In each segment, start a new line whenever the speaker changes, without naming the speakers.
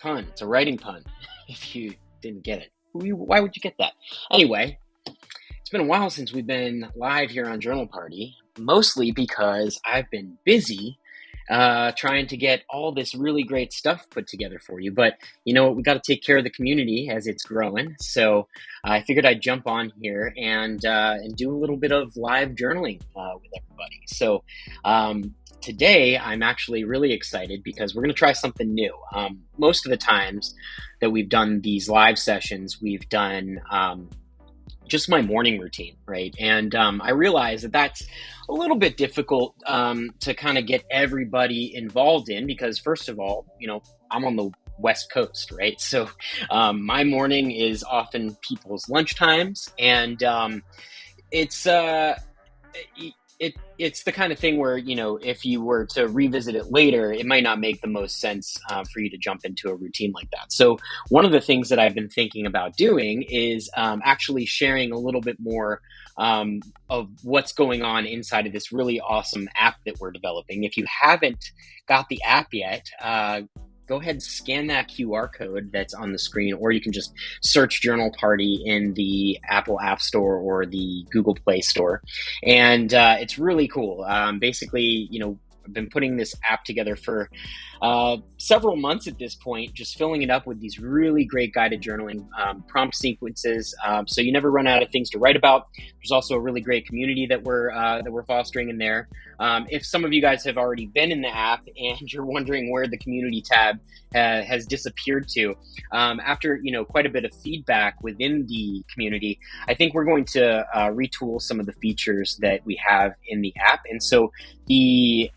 pun. It's a writing pun. If you didn't get it, why would you get that? Anyway, it's been a while since we've been live here on Journal Party, mostly because I've been busy trying to get all this really great stuff put together for you. But you know what? We got to take care of the community as it's growing. So I figured I'd jump on here and do a little bit of live journaling with everybody. So today I'm actually really excited because we're going to try something new. Most of the times that we've done these live sessions, we've done just my morning routine, right? And I realize that that's a little bit difficult to kind of get everybody involved in because, first of all, you know, I'm on the West Coast, right? So my morning is often people's lunch times, and it's it's the kind of thing where, you know, if you were to revisit it later, it might not make the most sense for you to jump into a routine like that. So one of the things that I've been thinking about doing is actually sharing a little bit more of what's going on inside of this really awesome app that we're developing. If you haven't got the app yet, go ahead and scan that QR code that's on the screen, or you can just search Journal Party in the Apple App Store or the Google Play Store. And it's really cool. Basically, you know, I've been putting this app together for several months at this point, just filling it up with these really great guided journaling prompt sequences, so you never run out of things to write about. There's also a really great community that we're fostering in there. If some of you guys have already been in the app and you're wondering where the community tab has disappeared to, after quite a bit of feedback within the community, I think we're going to retool some of the features that we have in the app, and so the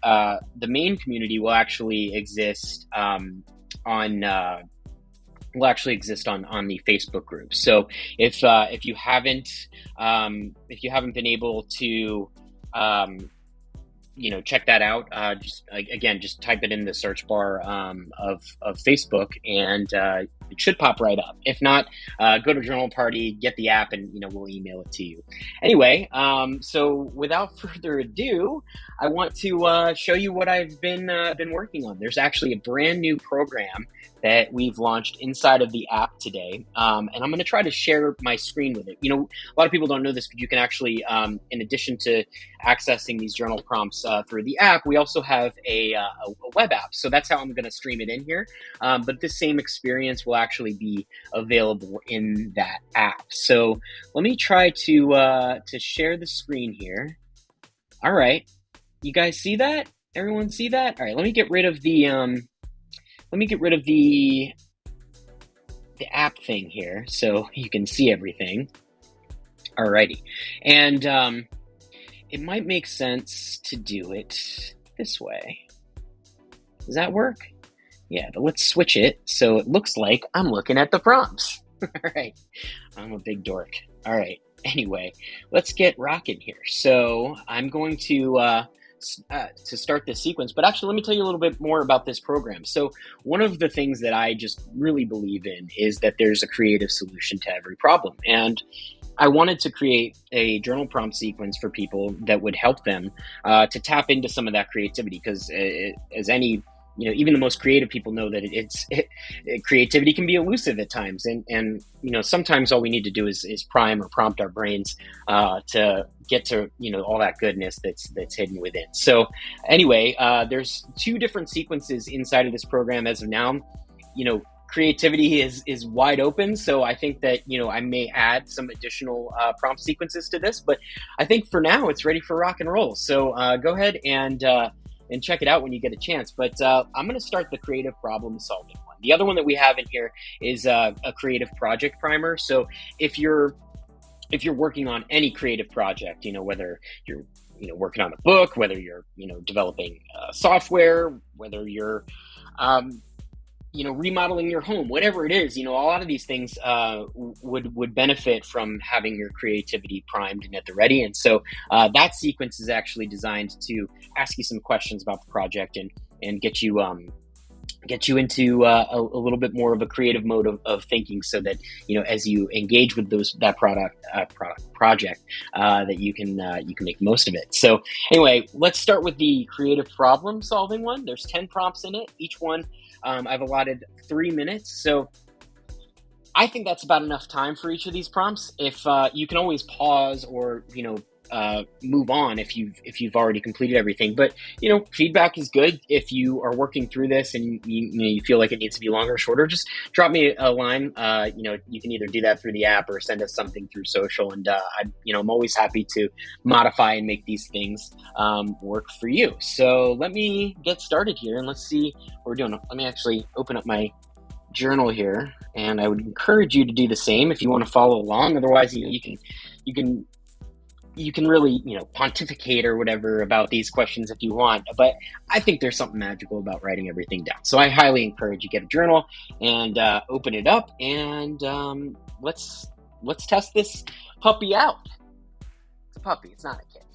main community will actually exist on the Facebook group. So if you haven't been able to check that out, just type it in the search bar of Facebook, and it should pop right up. If not, go to Journal Party, get the app, and we'll email it to you. Anyway, so without further ado, I want to show you what I've been working on. There's actually a brand new program that we've launched inside of the app today, and I'm going to try to share my screen with it. A lot of people don't know this, but you can actually, in addition to accessing these journal prompts through the app, we also have a web app. So that's how I'm going to stream it in here. But this same experience will actually be available in that app. So let me try to share the screen here. All right, you guys see that? Everyone see that? All right, let me get rid of the app thing here so you can see everything. Alrighty, and it might make sense to do it this way. Does that work? Yeah, but let's switch it so it looks like I'm looking at the prompts. All right, I'm a big dork. All right, anyway, let's get rocking here. So I'm going to start this sequence, but actually let me tell you a little bit more about this program. So one of the things that I just really believe in is that there's a creative solution to every problem, and I wanted to create a journal prompt sequence for people that would help them to tap into some of that creativity, because as any even the most creative people know that creativity can be elusive at times, and sometimes all we need to do is prime or prompt our brains to get to all that goodness that's hidden within. So anyway, there's two different sequences inside of this program as of now. Creativity is wide open, so I think that I may add some additional prompt sequences to this, but I think for now it's ready for rock and roll. So go ahead and check it out when you get a chance. But I'm going to start the creative problem solving one. The other one that we have in here is a creative project primer. So if you're working on any creative project, whether you're working on a book, whether you're developing software, whether you're remodeling your home, whatever it is, a lot of these things would benefit from having your creativity primed and at the ready. And so that sequence is actually designed to ask you some questions about the project and get you into a little bit more of a creative mode of thinking, so that as you engage with that project, that you can make most of it. So anyway, let's start with the creative problem solving one. There's 10 prompts in it. Each one I've allotted 3 minutes. So I think that's about enough time for each of these prompts. If you can always pause or move on if you've already completed everything. But feedback is good. If you are working through this and you feel like it needs to be longer or shorter, just drop me a line. You can either do that through the app or send us something through social, and I'm always happy to modify and make these things work for you. So let me get started here and let's see what we're doing. Let me actually open up my journal here, and I would encourage you to do the same if you want to follow along. Otherwise, you can really pontificate or whatever about these questions if you want, but I think there's something magical about writing everything down. So I highly encourage you get a journal and open it up, and let's test this puppy out. It's a puppy, it's not a kid.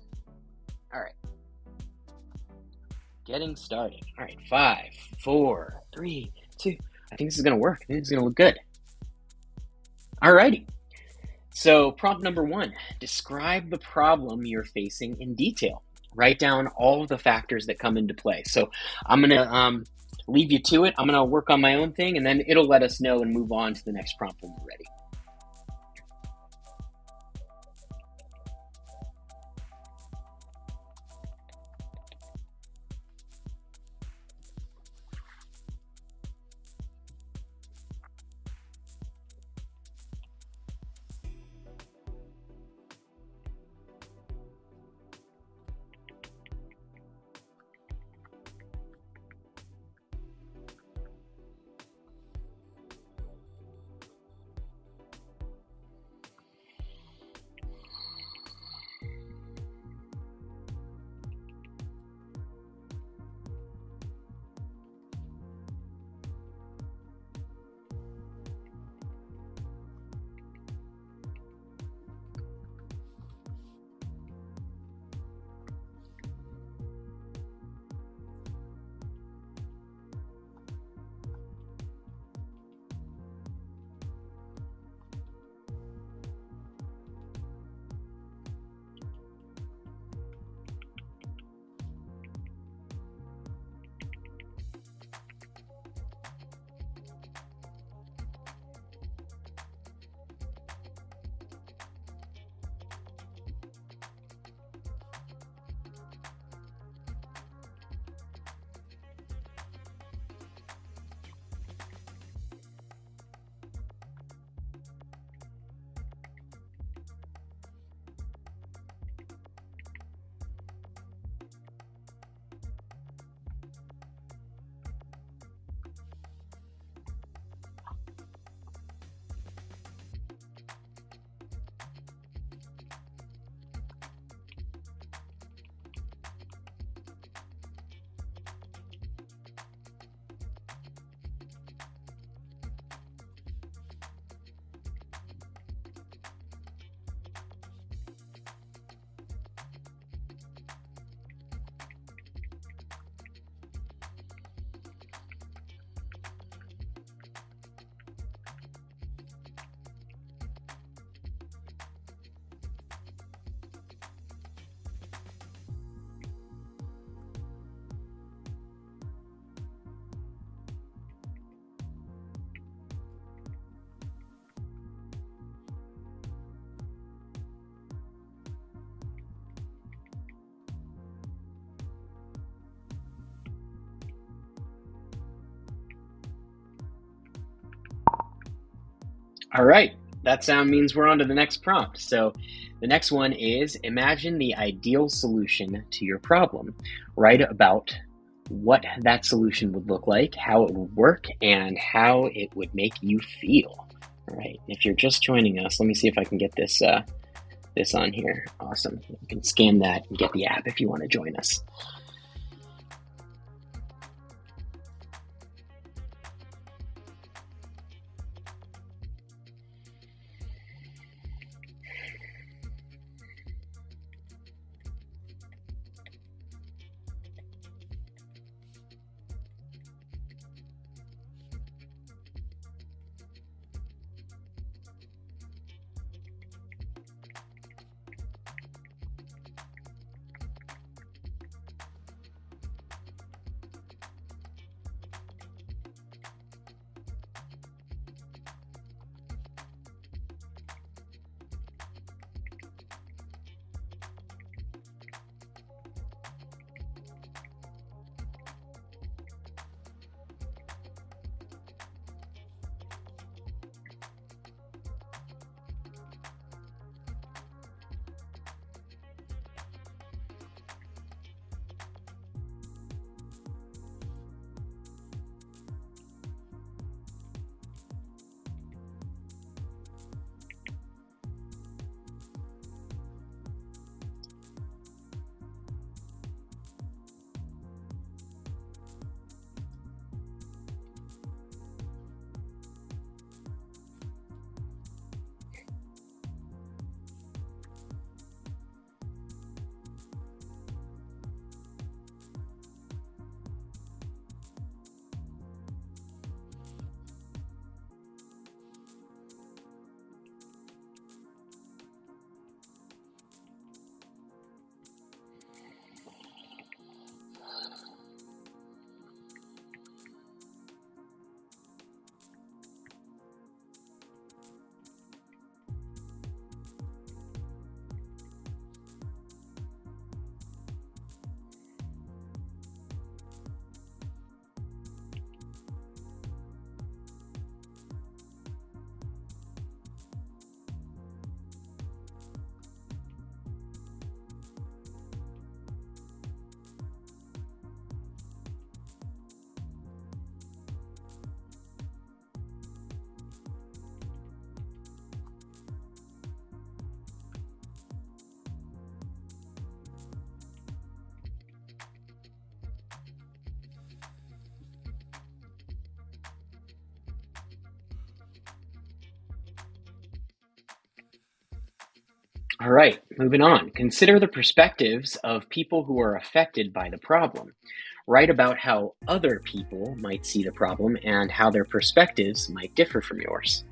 All right, getting started. All right, 5, 4, 3, 2. I think this is gonna work. I think this is gonna look good. Alrighty. So prompt number 1, describe the problem you're facing in detail. Write down all of the factors that come into play. So I'm gonna leave you to it. I'm gonna work on my own thing, and then it'll let us know and move on to the next prompt when we're ready. All right, that sound means we're on to the next prompt. So the next one is imagine the ideal solution to your problem. Write about what that solution would look like, how it would work, and how it would make you feel. All right, if you're just joining us, let me see if I can get this on here. Awesome. You can scan that and get the app if you want to join us. All right, moving on. Consider the perspectives of people who are affected by the problem. Write about how other people might see the problem and how their perspectives might differ from yours.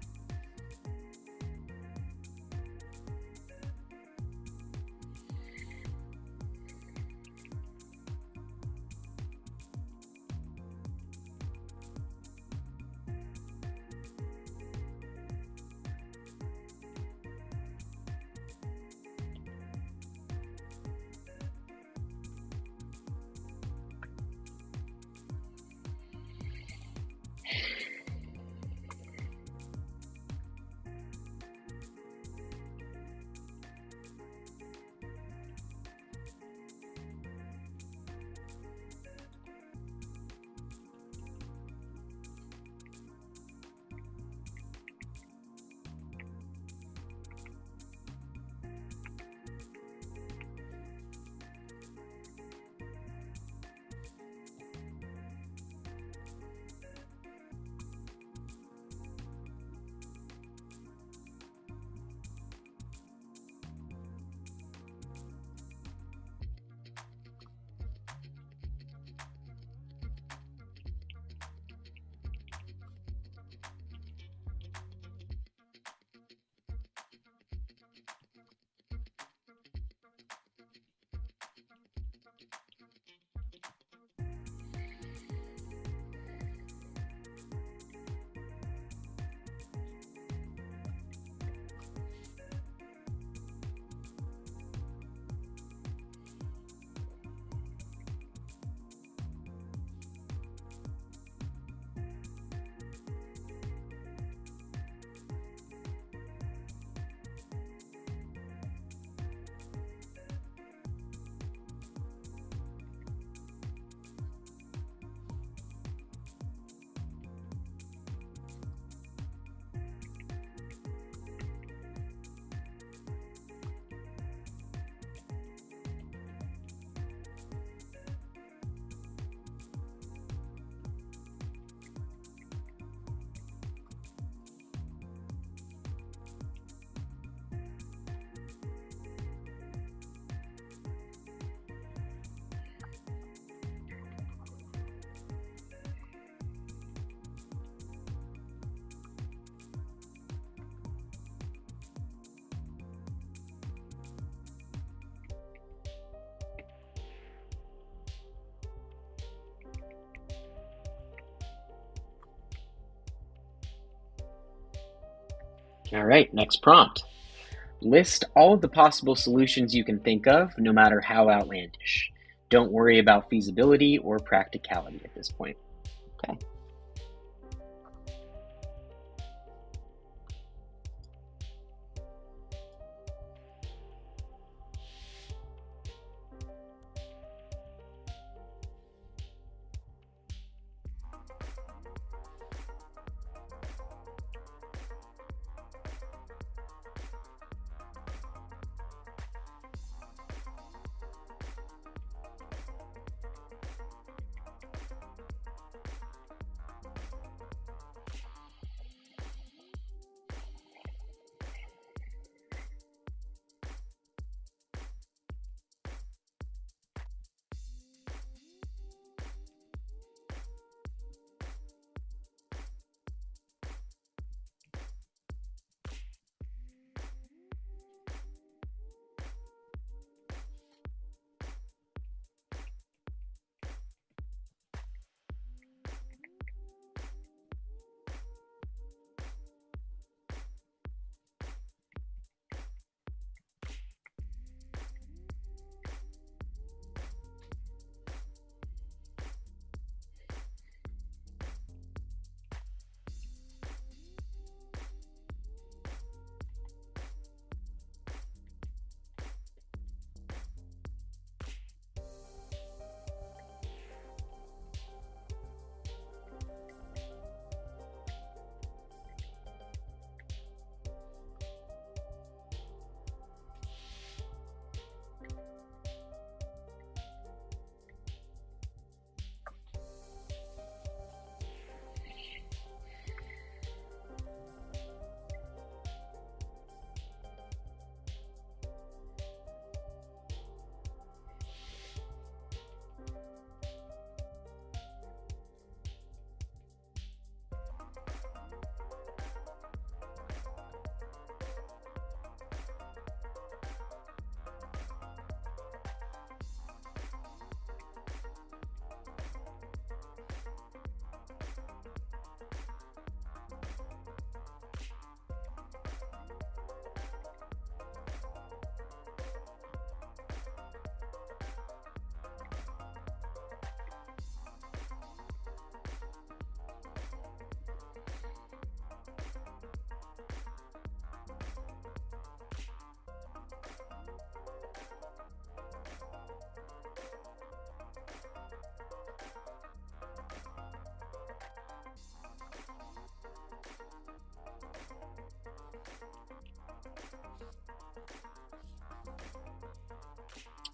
All right, next prompt. List all of the possible solutions you can think of, no matter how outlandish. Don't worry about feasibility or practicality at this point. Okay.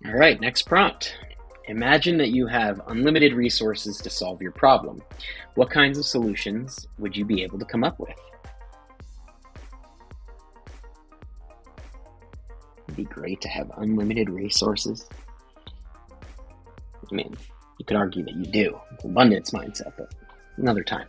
All right, next prompt. Imagine that you have unlimited resources to solve your problem. What kinds of solutions would you be able to come up with? It'd be great to have unlimited resources. I mean, you could argue that you do. It's an abundance mindset, but another time.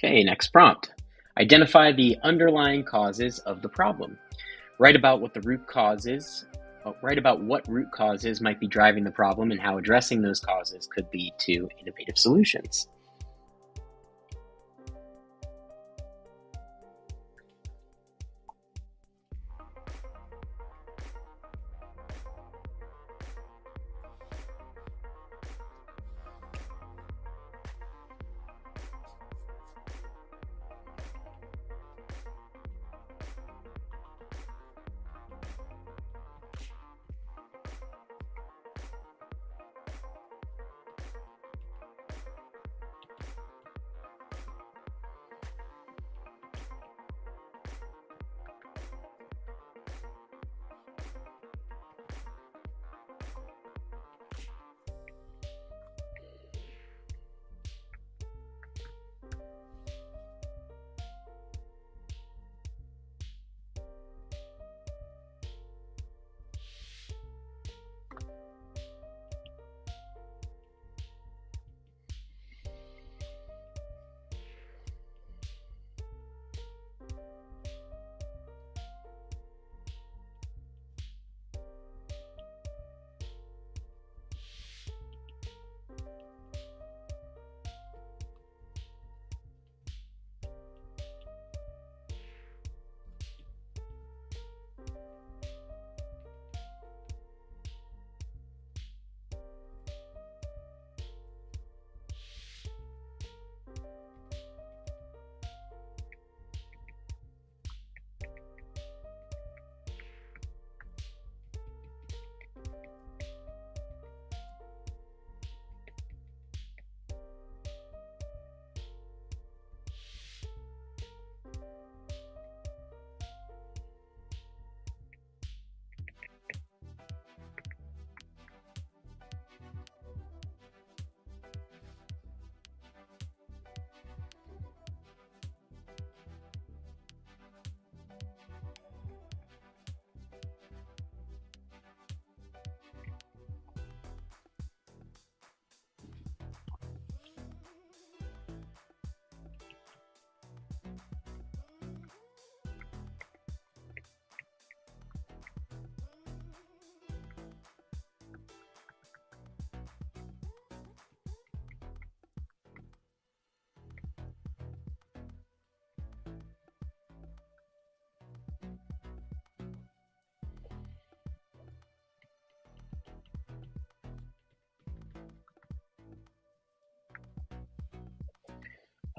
Okay, next prompt. Identify the underlying causes of the problem. Write about what the root causes. Write about what root causes might be driving the problem and how addressing those causes could lead to innovative solutions.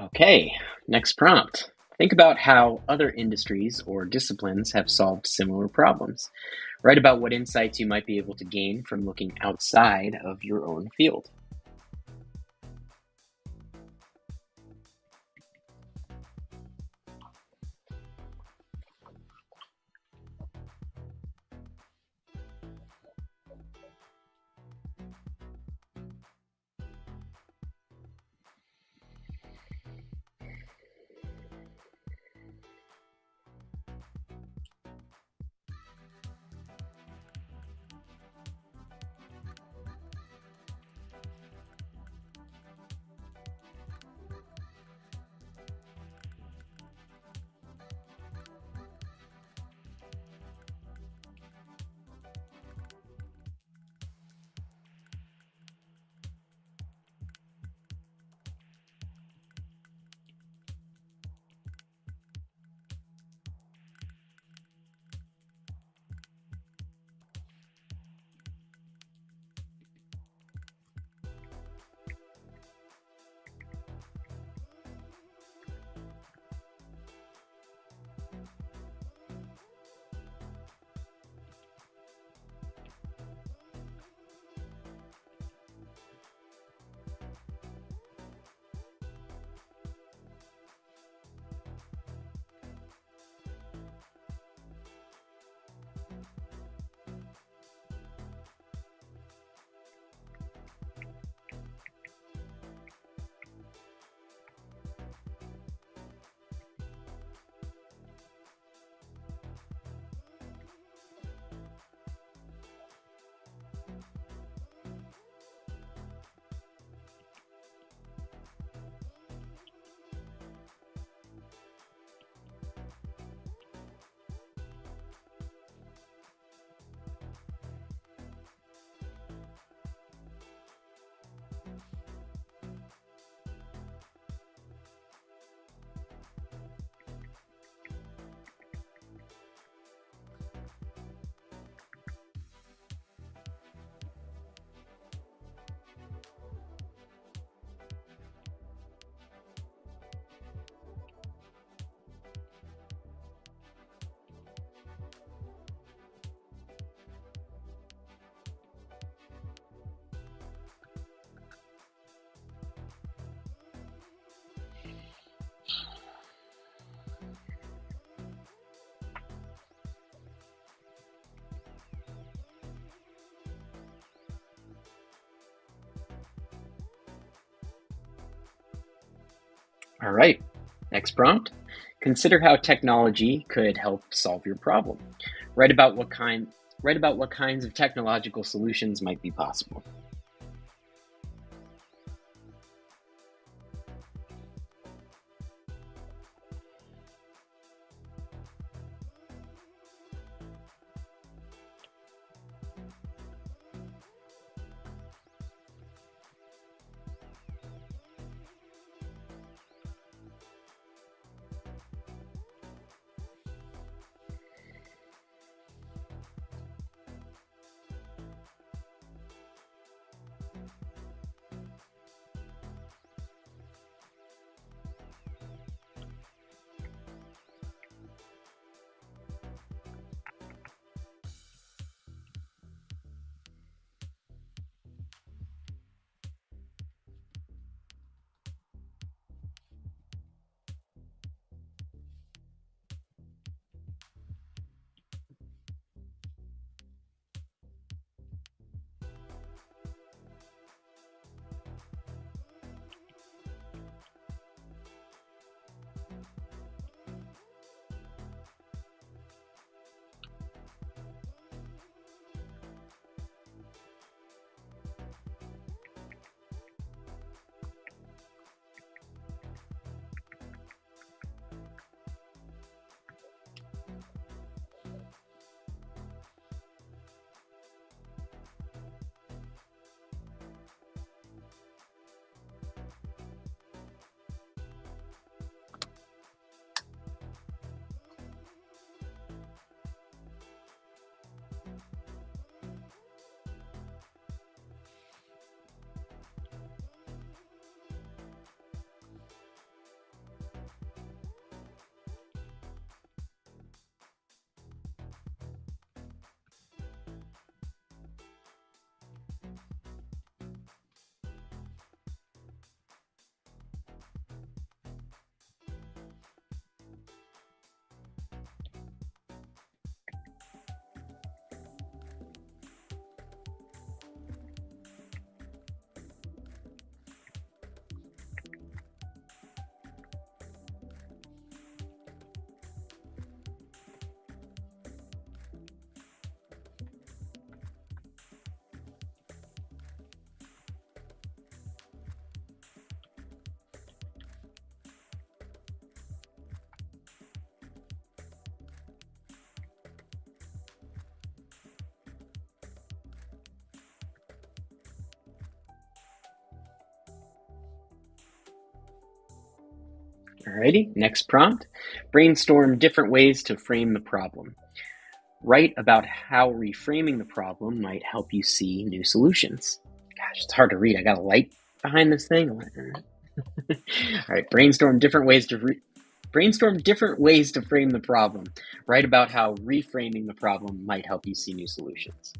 Okay, next prompt. Think about how other industries or disciplines have solved similar problems. Write about what insights you might be able to gain from looking outside of your own field. All right, next prompt. Consider how technology could help solve your problem. Write about what kind Write about what kinds of technological solutions might be possible. Alrighty, next prompt. Brainstorm different ways to frame the problem. Write about how reframing the problem might help you see new solutions. Gosh, it's hard to read. I got a light behind this thing. All right, brainstorm different ways to frame the problem. Write about how reframing the problem might help you see new solutions.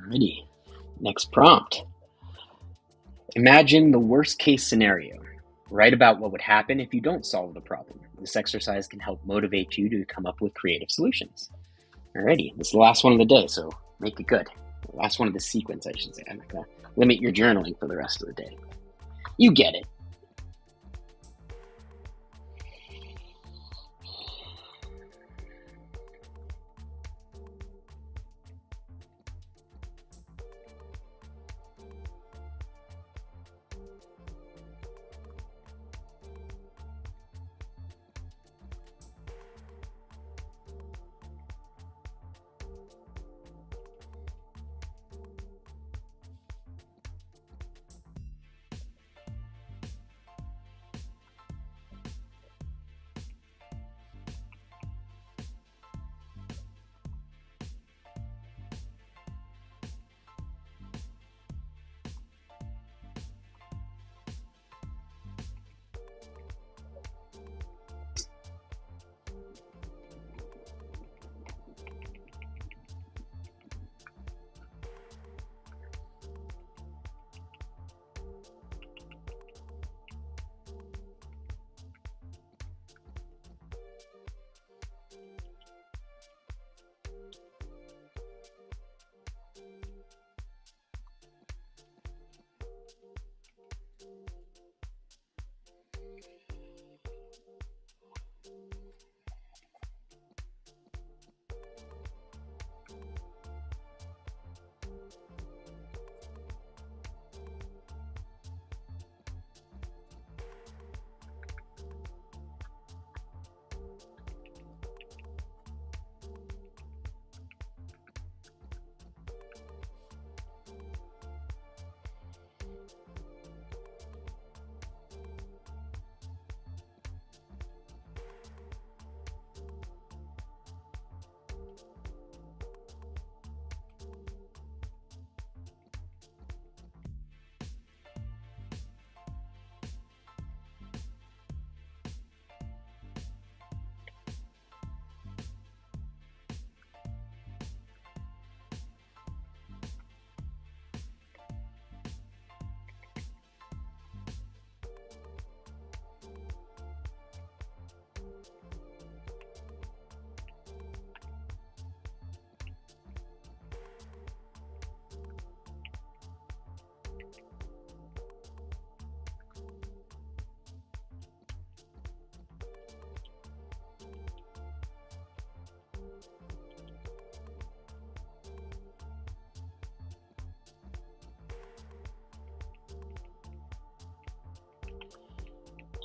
Alrighty, next prompt. Imagine the worst case scenario. Write about what would happen if you don't solve the problem. This exercise can help motivate you to come up with creative solutions. Alrighty, this is the last one of the day, so make it good. The last one of the sequence, I should say. I'm not going to limit your journaling for the rest of the day. You get it.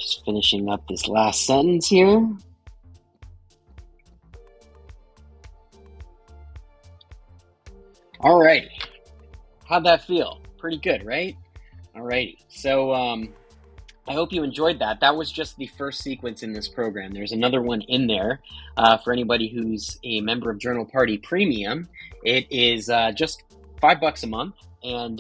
Just finishing up this last sentence here. Alrighty. How'd that feel? Pretty good, right? Alrighty. So, I hope you enjoyed that. That was just the first sequence in this program. There's another one in there for anybody who's a member of Journal Party Premium. It is just $5 a month, and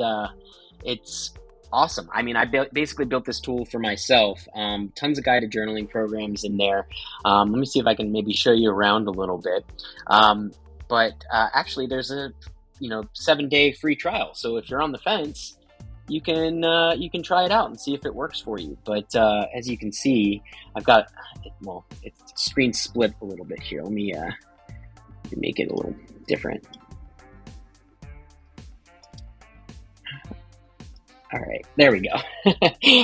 it's awesome. I mean, I basically built this tool for myself. Tons of guided journaling programs in there. Let me see if I can maybe show you around a little bit. But actually, there's a 7-day free trial. So if you're on the fence, you can try it out and see if it works for you. But as you can see, I've got it's screen split a little bit here. Let me make it a little different. All right, there we go.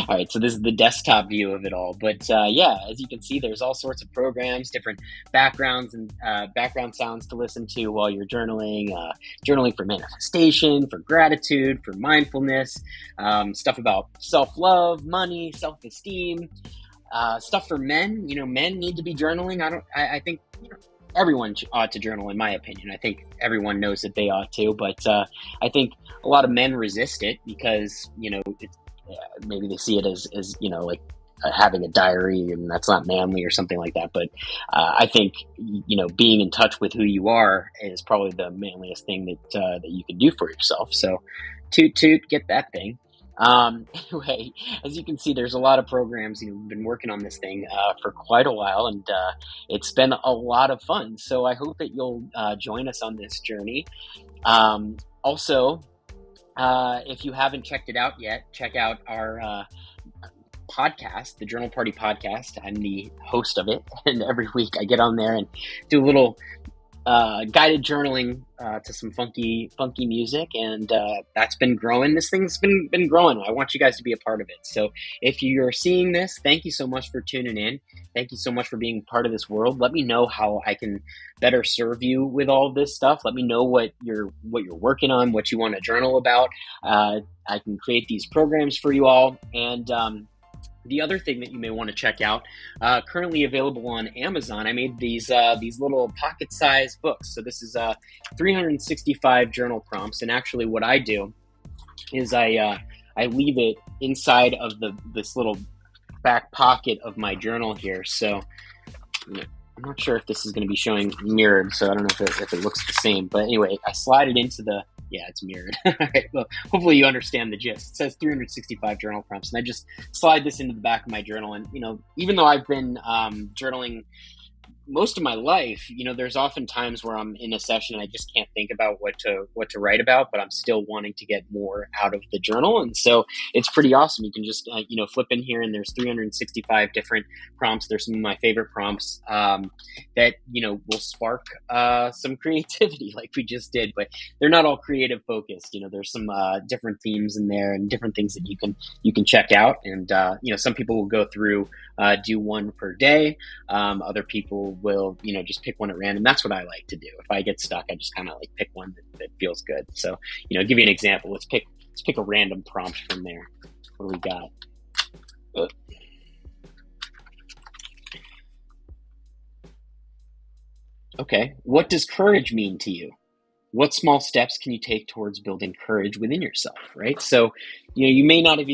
All right, so this is the desktop view of it all. But yeah, as you can see, there's all sorts of programs, different backgrounds and background sounds to listen to while you're journaling. Journaling for manifestation, for gratitude, for mindfulness, stuff about self-love, money, self-esteem, stuff for men. Men need to be journaling. I think everyone ought to journal, in my opinion. I think everyone knows that they ought to, but I think a lot of men resist it because maybe they see it as like having a diary, and that's not manly or something like that. But I think being in touch with who you are is probably the manliest thing that you can do for yourself. So toot toot, get that thing. Anyway, as you can see, there's a lot of programs. We've been working on this thing for quite a while, and it's been a lot of fun. So I hope that you'll join us on this journey. Also, if you haven't checked it out yet, check out our podcast, the Journal Party Podcast. I'm the host of it, and every week I get on there and do a little guided journaling to some funky music, and that's been growing. This thing's been growing. I want you guys to be a part of it. So if you're seeing this, thank you so much for tuning in. Thank you so much for being part of this world. Let me know how I can better serve you with all of this stuff. Let me know what you're working on, what you want to journal about. I can create these programs for you all. And the other thing that you may want to check out, currently available on Amazon, I made these little pocket-sized books. So this is 365 journal prompts, and actually what I do is I leave it inside of this little back pocket of my journal here. So I'm not sure if this is going to be showing mirrored, so I don't know if it looks the same. But anyway, I slide it into it's mirrored. All right, well, hopefully you understand the gist. It says 365 journal prompts, and I just slide this into the back of my journal. And, even though I've been journaling most of my life, there's often times where I'm in a session and I just can't think about what to write about, but I'm still wanting to get more out of the journal. And so it's pretty awesome. You can just, flip in here, and there's 365 different prompts. There's some of my favorite prompts that, will spark some creativity like we just did, but they're not all creative focused. There's some different themes in there and different things that you can check out. And, some people will go through, do one per day. Other people will, just pick one at random. That's what I like to do. If I get stuck, I just kind of like pick one that feels good. So, give you an example. Let's pick a random prompt from there. What do we got? Okay. What does courage mean to you? What small steps can you take towards building courage within yourself, right? So, you may not have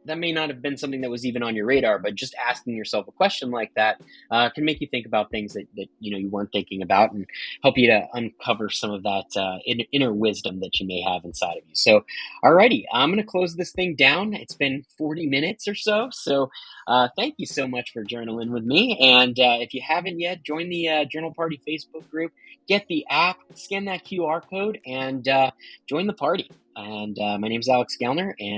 that may not have been something that was even on your radar, but just asking yourself a question like that can make you think about things that you weren't thinking about, and help you to uncover some of that inner wisdom that you may have inside of you. So, alrighty, I'm going to close this thing down. It's been 40 minutes or so. So, thank you so much for journaling with me. And if you haven't yet, join the Journal Party Facebook group. Get the app, scan that QR code, and join the party. And my name is Alex Gellner, and